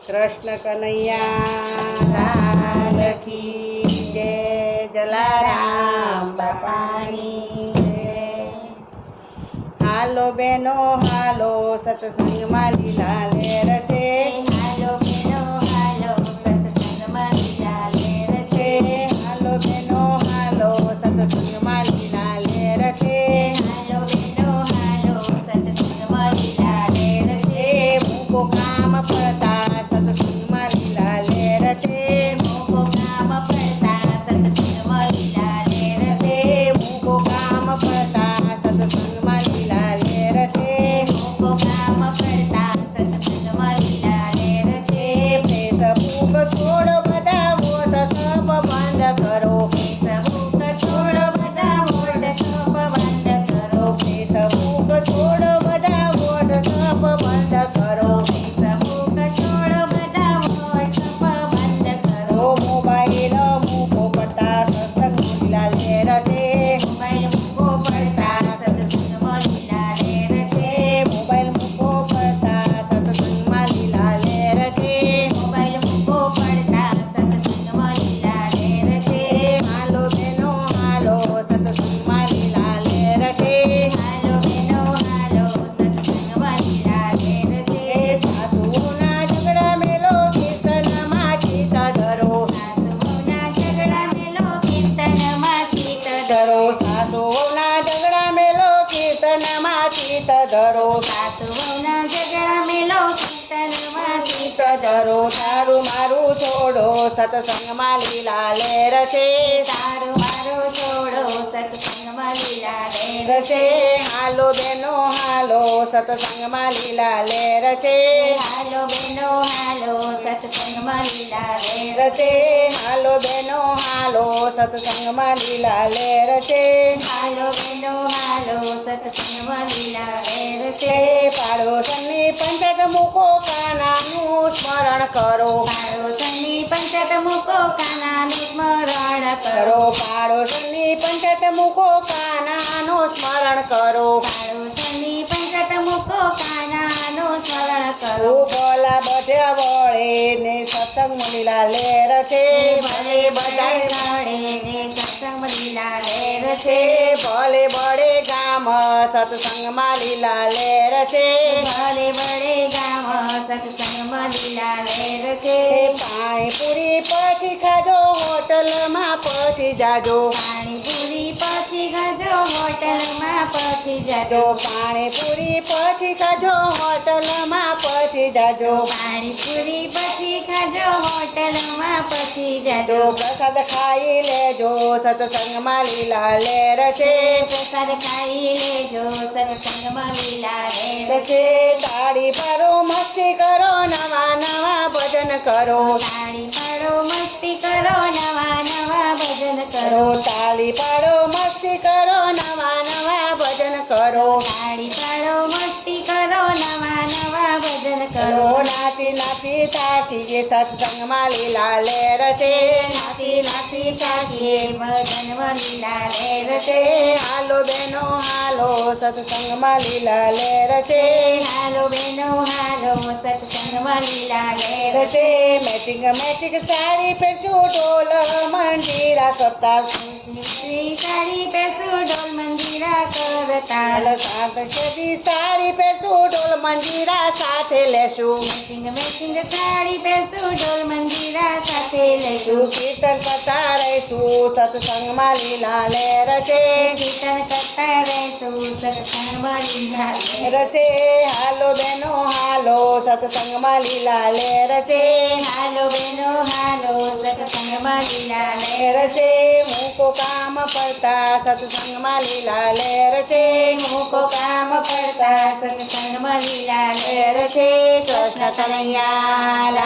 કૃષ્ણ કનૈયા લાલ કી જય, જલારામ બાપાની જય. હાલો બેનો હાલો સત્સંગમાં લીલા લેર છે. હાલો બેનો હાલો સત્સંગમાં લીલા લેર છે. હાલો બેનો હાલો સત્સંગમાં લીલા લેર છે. હાલો બેનો હાલો સત્સંગમાં લીલા લેર છે. મૂકો કામ પડતા સત્સંગમાં લીલા લેર છે. મૂકો કામ પડતા સત્સંગમાં લીલા લેર છે. મૂકો કામ પડતા સત્સંગમાં લીલા લેર છે. મૂકો કામ પડતા સત્સંગમાં લીલા લેર છે. ફેસબુક છોડો બધા વોટ્સઅપ બંધ કરો. ફેસબુક છોડો બધા વોટ્સઅપ બંધ કરો. ફેસબુક છોડો બધા વોટ્સઅપ બંધ કરો. ફેસબુક છોડો બધા વોટ્સઅપ બંધ કરો. મોબાઈલ મૂકો પડતા સત્સંગ લીલા લેર છે. મોબાઈલ મૂકો પડતા સત્સંગમાં લીલા લેર છે. મોબાઈલ મૂકો પડતા સત્સંગમાં લીલા લેર છે. મોબાઈલ મૂકો પડતા સત્સંગમાં લીલા લેર છે. હાલો બેનો હાલો સત્સંગમાં લીલા લેર છે. હાલો બેનો હાલો સત્સંગમાં લીલા લેર છે. સાધુઓના ઝઘડા મેલો કીર્તનમાં ચિત્ત ધરો. સાસુઓના ઝઘડા મેલો કીર્તનમાં ચિત્ત ધરો સાધુઓના ઝઘડા મેલો કીર્તનમાં ચિત્ત ધરો. સાસુઓના ઝઘડા મેલો કીર્તનમાં ચિત્ત ધરો તારું મારું છોડો સત્સંગમાં લીલા લેર છે. તારો મારો છોડો સત્સંગમાં લીલા લેર લેર છે. હાલો બેનો હાલો સત્સંગમાં લીલા લેર છે. હાલો બેનો હાલો સત્સંગમાં લીલા લેર લેર છે. હાલો બેનો હાલો સત્સંગમાં લીલા લેર છે. હાલો બેનો હાલો સત્સંગમાં લીલા લેર છે. પાડોશની પંચાયત મૂકો કાનાનું સ્મરણ કરો. પાડોશની પંચાયત મૂકો કાનાનું સ્મરણ કરો. કરો પાડોશની પંચાયત મૂકો કાનાનું સ્મરણ કરો. પાડોશની પંચાયત મૂકો કાનાનું સ્મરણ કરો. ભલા બધે વળે ને સત્સંગ લીલા લેર છે. ભલે બધા સત્સંગ લીલા લેર છે. ભલે બળે ગામ સત્સંગમાં લીલા લેર છે. ભલે બળે ગામ સત્સંગમાં લીલા લેર છે. પાણીપુરી પછી ખાજો હોટલમાં પછી જાજો. પાણીપુરી પછી ખાજો હોટલમાં પછી જાજો. પાણીપુરી પછી ખાજો હોટલમાં પછી જાજો. પાણીપુરી પછી ખાજો હોટલમાં પછી જાજો. પ્રસાદ ખાઈ લેજો સત્સંગમાં લીલા લેર છે. પ્રસાદ ખાઈ લેજો સત્સંગમાં લીલા લેર છે. તાળી પાડો મસ્તી કરો નવા નવા ભજન કરો. તાળી પાડો મસ્તી કરો નવા નવા ભજન કરો. તાળી પાડો મસ્તી કરો નવા નવા ભજન કરો. તાળી પાડો મસ્તી કરો નવા નવા ભજન કરો. નાચી નાચી તાકી સત્સંગમાં લીલા લેર છે. નાચી નાચી ચાલીએ ભજનમાં લીલા લેર છે. હાલો બેનો હાલો સત્સંગમાં લીલા લેર છે. હાલો બેનો હાલો સત્સંગમાં લીલા લેર છે. મેચિંગ મેચિંગ સાડી પહેરશું ઢોલ મંજીરા કરતા. શ્રી સાડી પેસું ઢોલ મંજીરા કરતા. સાત સદી સાડી પહેરશું ઢોલ મંજીરા સાથે લેશું. મેચિંગ મેચિંગ સાડી પેસું ઢોલ મંજીરા સાથે લેશું. કીર્તન કરતા રહીશું સત્સંગમાં લીલા લેર છે. કીર્તન કરતા રહેશું સત્સંગમાં લીલા લેર લેર છે. હાલો બેનો હાલો સત્સંગમાં લીલા લેર છે. હાલો બેનો હાલો સત્સંગમાં લીલા લેર લેર છે. મૂકો કામ પડતા સત્સંગમાં લીલા લેર છે. મૂકો કામ પડતા સત્સંગમાં લીલા લેર લેર છે. કૃષ્ણ કનૈયા લાલ